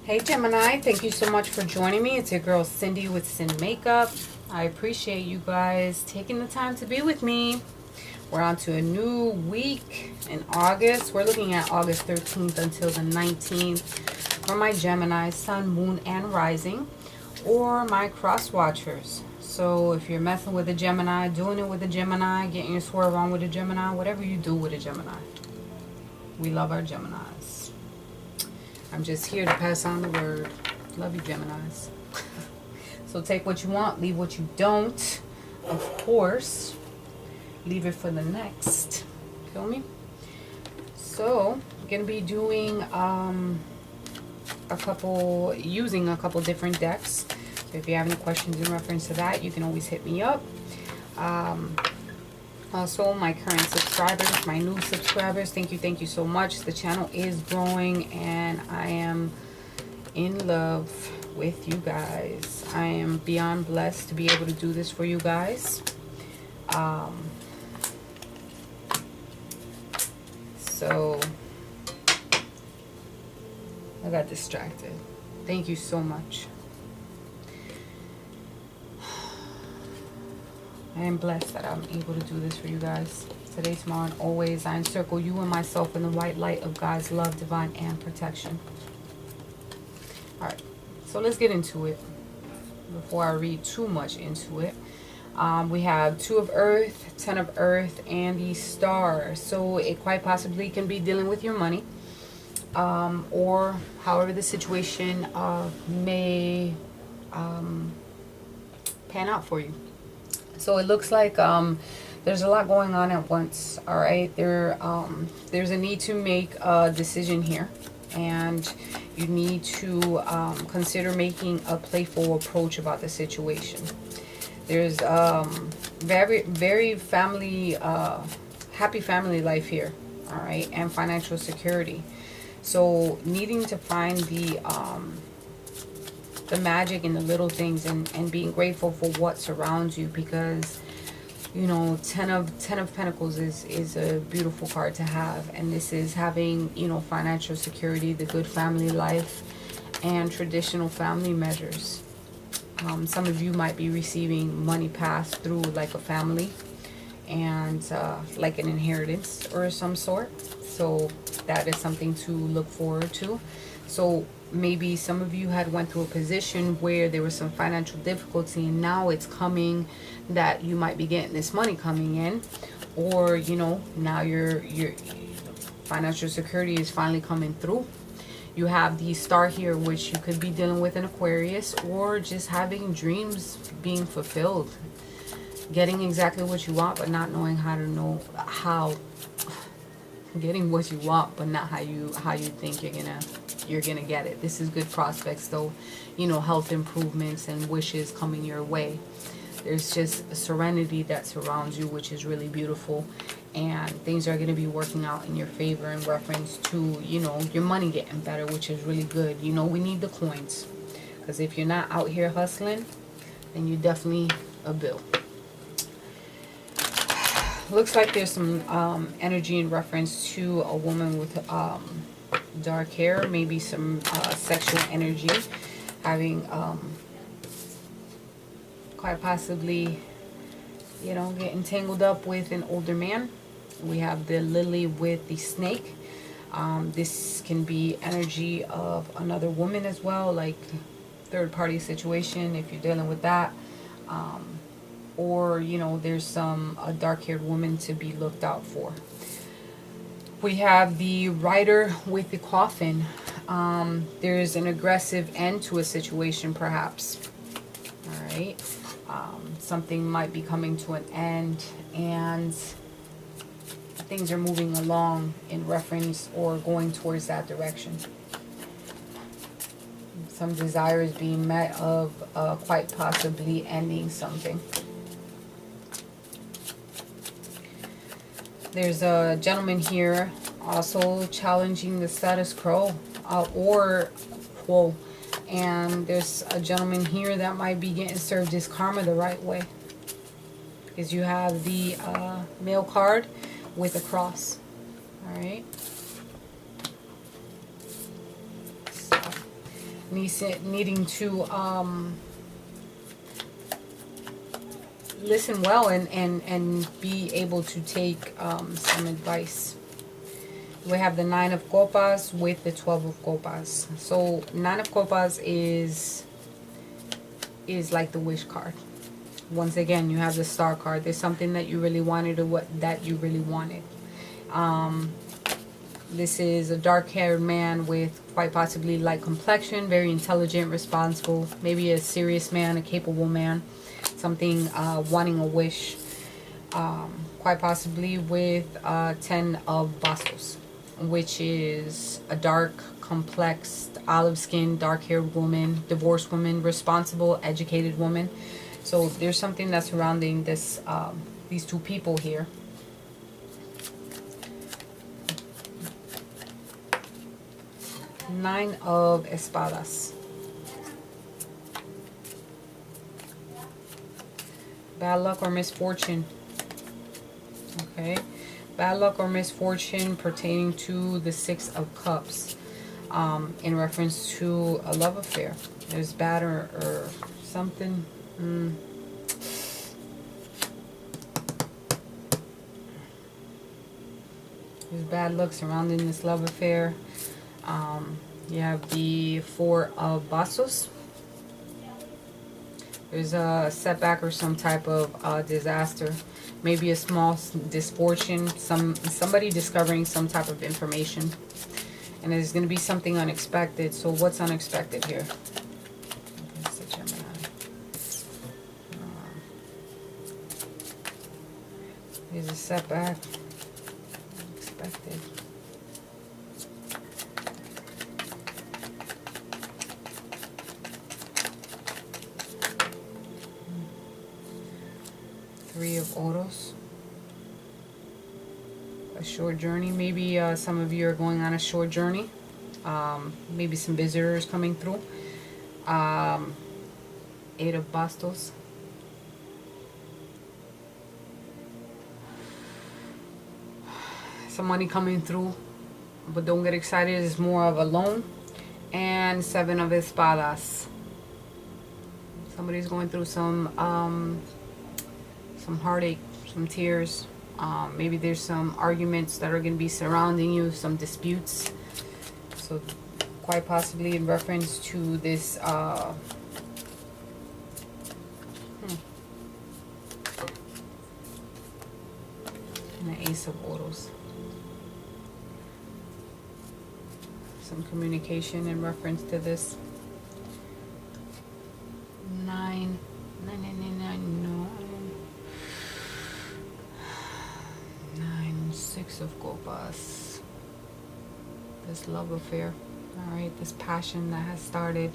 Hey Gemini, thank you so much for joining me. It's your girl Cindy with Sin Makeup. I appreciate you guys taking the time to be with me. We're on to a new week in August. We're looking at August 13th until the 19th for my Gemini, Sun, Moon, and Rising, or my cross watchers. So if you're messing with a Gemini, doing it with a Gemini, getting your swerve on with a Gemini, whatever you do with a Gemini, we love our Geminis. I'm just here to pass on the word. Love you, Geminis. So take what you want, leave what you don't. Of course, leave it for the next. Feel me? So, I'm going to be doing using a couple different decks. So if you have any questions in reference to that, you can always hit me up. Also, my current subscribers, my new subscribers, thank you so much. The channel is growing and I am in love with you guys. I am beyond blessed to be able to do this for you guys. So I got distracted. Thank you so much. I am blessed that I'm able to do this for you guys. Today, tomorrow, and always, I encircle you and myself in the white light of God's love, divine, and protection. Alright, so let's get into it. Before I read too much into it. We have 2 of Earth, 10 of Earth, and the Star. So it quite possibly can be dealing with your money. Or however the situation may pan out for you. So it looks like there's a lot going on at once. All right, there's a need to make a decision here, and you need to consider making a playful approach about the situation. There's very family, happy family life here. All right, and financial security. So needing to find the magic in the little things, and being grateful for what surrounds you, because you know 10 of Pentacles is a beautiful card to have, and this is having, you know, financial security, the good family life, and traditional family measures. Some of you might be receiving money passed through like a family, and like an inheritance or some sort. So that is something to look forward to. So maybe some of you had went through a position where there was some financial difficulty, and now it's coming that you might be getting this money coming in, or you know, now your financial security is finally coming through. You have the Star here, which you could be dealing with an Aquarius, or just having dreams being fulfilled, getting exactly what you want but not knowing how getting what you want but not how you think you're gonna get it. This is good prospects though, you know, health improvements and wishes coming your way. There's just a serenity that surrounds you, which is really beautiful, and things are going to be working out in your favor in reference to, you know, your money getting better, which is really good. You know, we need the coins, because if you're not out here hustling, then you definitely a bill. Looks like there's some energy in reference to a woman with dark hair, maybe some sexual energy, having quite possibly, you know, getting tangled up with an older man. We have the lily with the snake. This can be energy of another woman as well, like third party situation if you're dealing with that. Or, you know, there's a dark haired woman to be looked out for. We have the rider with the coffin. There's an aggressive end to a situation perhaps. All right. Something might be coming to an end, and things are moving along in reference or going towards that direction. Some desire is being met of quite possibly ending something. There's a gentleman here also challenging the status quo, and there's a gentleman here that might be getting served his karma the right way, because you have the male card with a cross. All right. So needing to listen well and be able to take some advice. We have the 9 of Copas with the 12 of Copas. So 9 of Copas is like the wish card. Once again, you have the star card. There's something that you really wanted, or what that you really wanted. This is a dark-haired man with quite possibly light complexion, very intelligent, responsible, maybe a serious man, a capable man, something wanting a wish, quite possibly with 10 of Bastos, which is a dark, complex, olive-skinned, dark-haired woman, divorced woman, responsible, educated woman. So there's something that's surrounding this, these two people here. Nine of Espadas. Bad luck or misfortune. Okay. Bad luck or misfortune pertaining to the 6 of Cups. In reference to a love affair. There's bad or something. There's bad luck surrounding this love affair. You have the 4 of Bastos. There's a setback or some type of disaster. Maybe a small misfortune. Somebody discovering some type of information. And there's going to be something unexpected. So what's unexpected here? It's a Gemini. There's a setback. Unexpected. Three of Oros. A short journey. Maybe some of you are going on a short journey. Maybe some visitors coming through. 8 of Bastos. Some money coming through, but don't get excited. It's more of a loan. And 7 of Espadas. Somebody's going through some heartache, some tears. Maybe there's some arguments that are going to be surrounding you, some disputes. So quite possibly in reference to this and the Ace of Oros. Some communication in reference to this. 9. No. 9, 6 of Copas. This love affair. Alright, this passion that has started.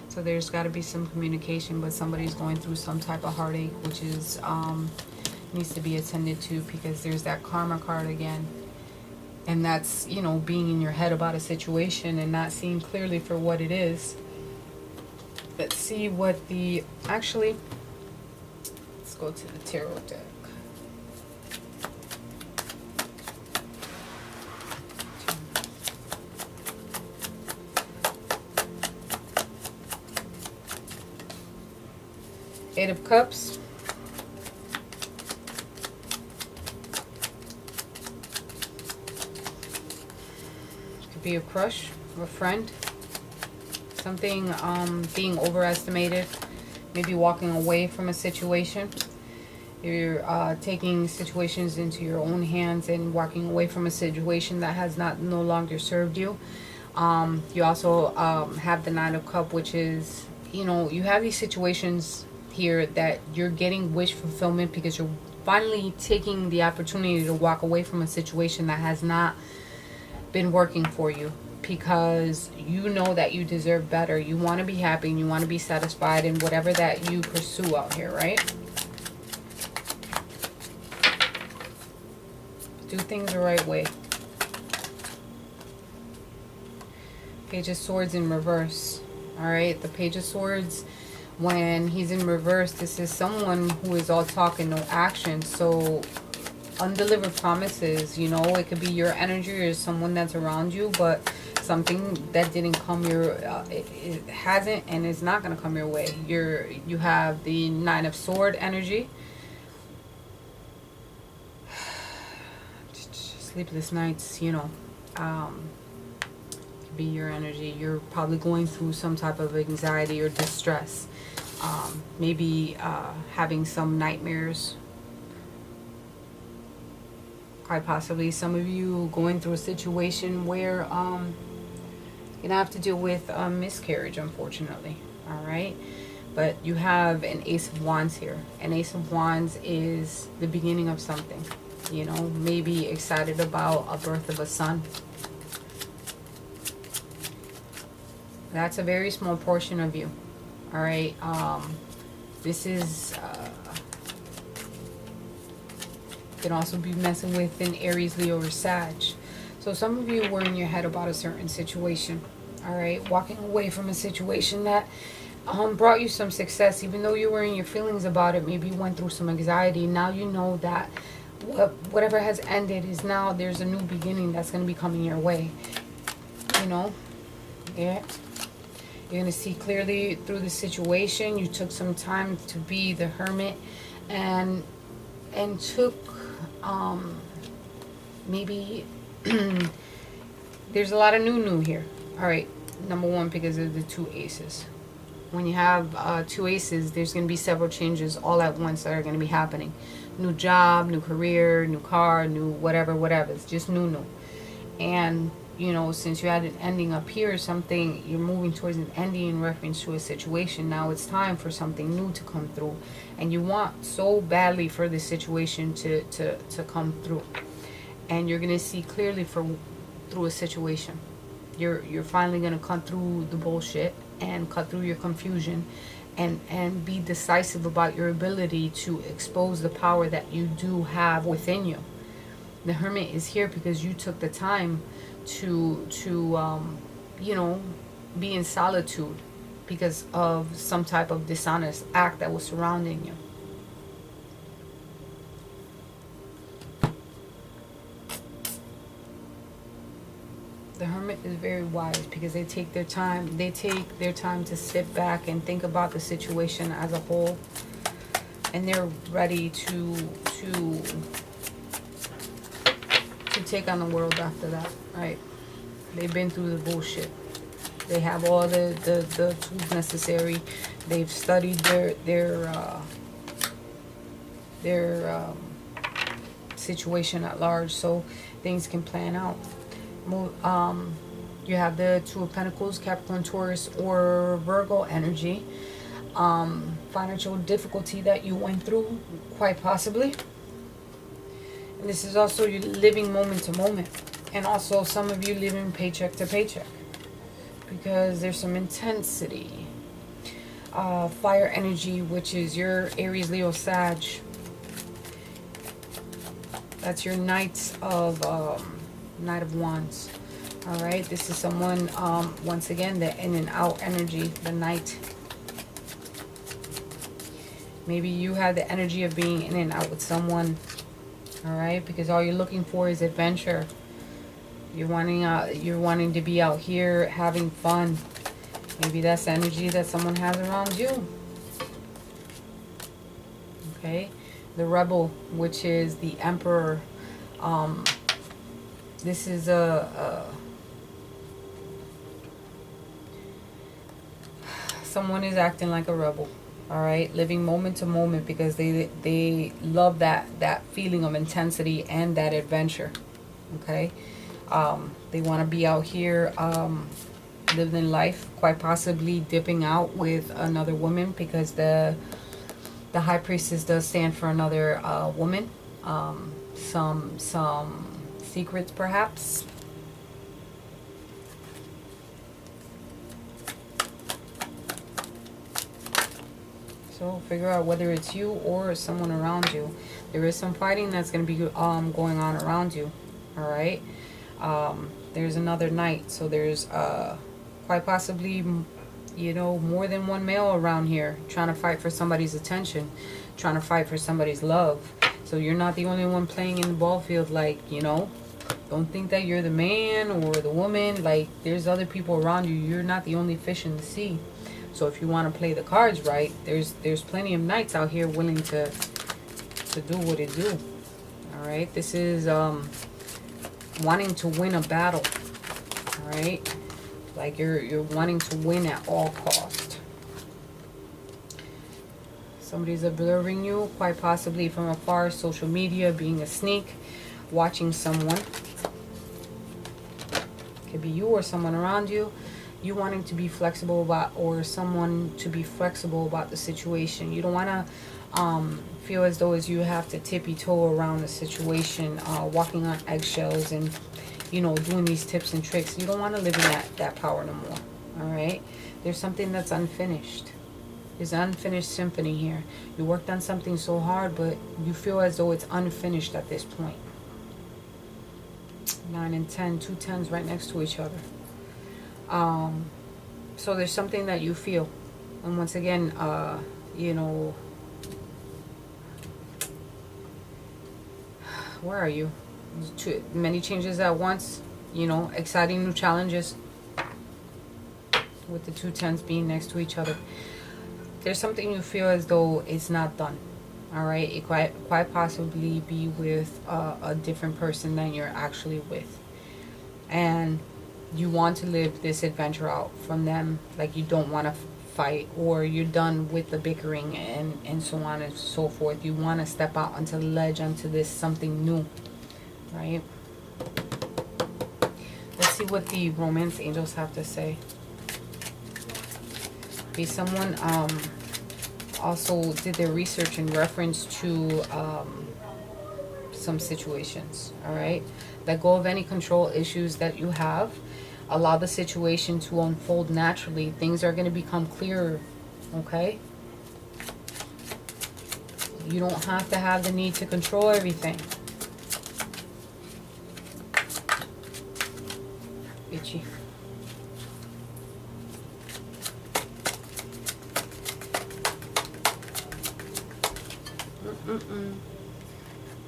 So there's got to be some communication, but somebody's going through some type of heartache, which is needs to be attended to, because there's that karma card again. And that's, you know, being in your head about a situation and not seeing clearly for what it is. Let's see what the... Actually, let's go to the tarot deck. Eight of Cups. Could be a crush, a friend. Something being overestimated. Maybe walking away from a situation. You're taking situations into your own hands and walking away from a situation that has no longer served you. You also have the 9 of Cups, which is, you know, you have these situations here that you're getting wish fulfillment because you're finally taking the opportunity to walk away from a situation that has not been working for you, because you know that you deserve better. You want to be happy and you want to be satisfied in whatever that you pursue out here, right? Do things the right way. Page of Swords in reverse. Alright, the Page of Swords, when he's in reverse, this is someone who is all talk and no action. So undelivered promises, you know, it could be your energy or someone that's around you, but something that didn't come your it hasn't and is not going to come your way. You have the Nine of Sword energy. Sleepless nights, you know, could be your energy. You're probably going through some type of anxiety or distress. Maybe having some nightmares. Quite possibly some of you going through a situation where you're gonna have to deal with a miscarriage, unfortunately. All right, but you have an Ace of Wands here. An Ace of Wands is the beginning of something, you know, maybe excited about a birth of a son. That's a very small portion of you. All right, this is can also be messing with an Aries, Leo, or Sag. So some of you were in your head about a certain situation. All right, walking away from a situation that brought you some success, even though you were in your feelings about it. Maybe you went through some anxiety. Now you know that whatever has ended is now there's a new beginning that's going to be coming your way. You know, yeah. You're going to see clearly through the situation. You took some time to be the hermit and took maybe there's a lot of new here. All right, number one, because of the two aces. When you have two aces, there's going to be several changes all at once that are going to be happening. New job, new career, new car, new whatever. It's just new. And you know, since you had an ending up here, something, you're moving towards an ending in reference to a situation. Now it's time for something new to come through. And you want so badly for this situation to come through. And you're going to see clearly through a situation. You're finally going to cut through the bullshit and cut through your confusion and be decisive about your ability to expose the power that you do have within you. The Hermit is here because you took the time to you know, be in solitude because of some type of dishonest act that was surrounding you. The Hermit is very wise because they take their time. They take their time to sit back and think about the situation as a whole, and they're ready to take on the world after that. Right? They've been through the bullshit. They have all the tools necessary. They've studied their situation at large, so things can plan out. You have the Two of Pentacles, Capricorn, Taurus, or Virgo energy. Financial difficulty that you went through, quite possibly. And this is also you living moment to moment. And also some of you living paycheck to paycheck. Because there's some intensity. Fire energy, which is your Aries, Leo, Sag. That's your Knight of Wands. All right, this is someone, once again, the in and out energy, the Knight. Maybe you have the energy of being in and out with someone. All right, because all you're looking for is adventure. You're wanting to be out here having fun. Maybe that's the energy that someone has around you. Okay, the Rebel, which is the Emperor. This is someone is acting like a rebel. All right, living moment to moment because they love that feeling of intensity and that adventure. Okay, they want to be out here living life, quite possibly dipping out with another woman because the High Priestess does stand for another woman. Some secrets perhaps. So figure out whether it's you or someone around you. There is some fighting that's going to be going on around you. All right. There's another Knight, so there's quite possibly, you know, more than one male around here trying to fight for somebody's attention, trying to fight for somebody's love. So you're not the only one playing in the ball field, like, you know, Don't think that you're the man or the woman. Like, there's other people around you. You're not the only fish in the sea. So if you want to play the cards right, there's plenty of knights out here willing to do what it do. All right, this is wanting to win a battle. All right, like you're wanting to win at all cost. Somebody's observing you, quite possibly from afar, social media, being a sneak, watching someone. Could be you or someone around you. You wanting to be flexible about, or someone to be flexible about the situation. You don't want to feel as though as you have to tippy toe around the situation, walking on eggshells and, you know, doing these tips and tricks. You don't want to live in that power no more. All right, there's something that's unfinished. There's an unfinished symphony here. You worked on something so hard, but you feel as though it's unfinished at this point. 9 and 10, two tens right next to each other. So there's something that you feel, and once again, you know, where are you? Too many changes at once, you know, exciting new challenges with the two tens being next to each other. There's something you feel as though it's not done. All right, it quite possibly be with a different person than you're actually with, and you want to live this adventure out from them. Like, you don't want to fight, or you're done with the bickering and so on and so forth. You want to step out onto the ledge, onto this something new, right? Let's see what the romance angels have to say. Be someone also did their research in reference to some situations. All right, let go of any control issues that you have. Allow the situation to unfold naturally. Things are going to become clearer. Okay, you don't have to have the need to control everything. Itchy.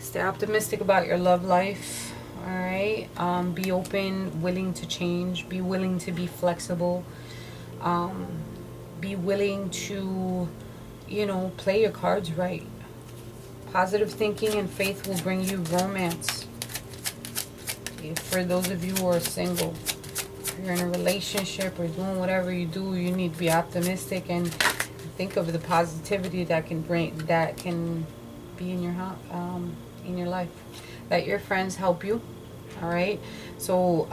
Stay optimistic about your love life. All right, be open, willing to change, be willing to be flexible, be willing to, you know, play your cards right. Positive thinking and faith will bring you romance. For those of you who are single, if you're in a relationship or doing whatever you do, you need to be optimistic and think of the positivity that can be in your life. Let your friends help you. All right, so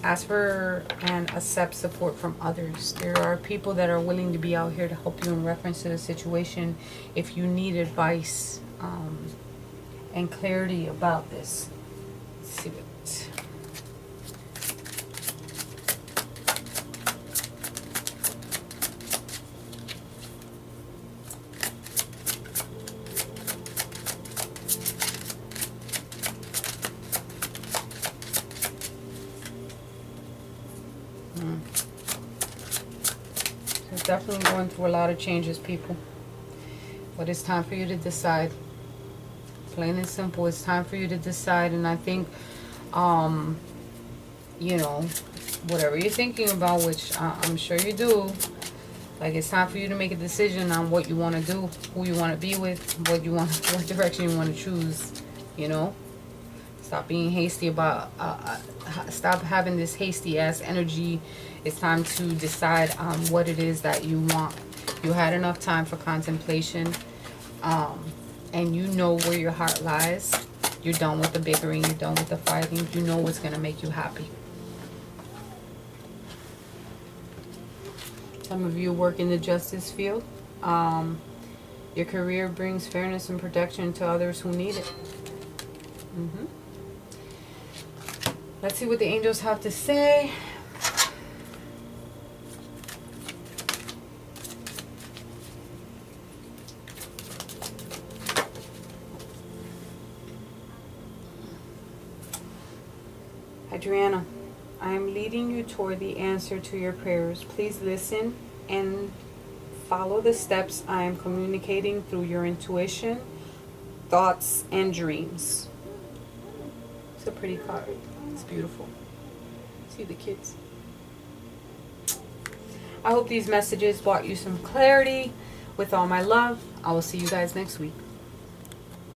ask for and accept support from others. There are people that are willing to be out here to help you in reference to the situation if you need advice and clarity about this. Let's see what. Definitely going through a lot of changes, people, but it's time for you to decide. Plain and simple, it's time for you to decide. And I think you know, whatever you're thinking about, which I'm sure you do, like, it's time for you to make a decision on what you want to do, who you want to be with, what direction you want to choose. You know, stop being hasty about stop having this hasty ass energy. It's time to decide on what it is that you want. You had enough time for contemplation, and you know where your heart lies. You're done with the bickering. You're done with the fighting. You know what's going to make you happy. Some of you work in the justice field. Your career brings fairness and protection to others who need it. Let's see what the angels have to say. Adriana, I am leading you toward the answer to your prayers. Please listen and follow the steps I am communicating through your intuition, thoughts, and dreams. It's a pretty card. It's beautiful. See the kids. I hope these messages brought you some clarity. With all my love, I will see you guys next week.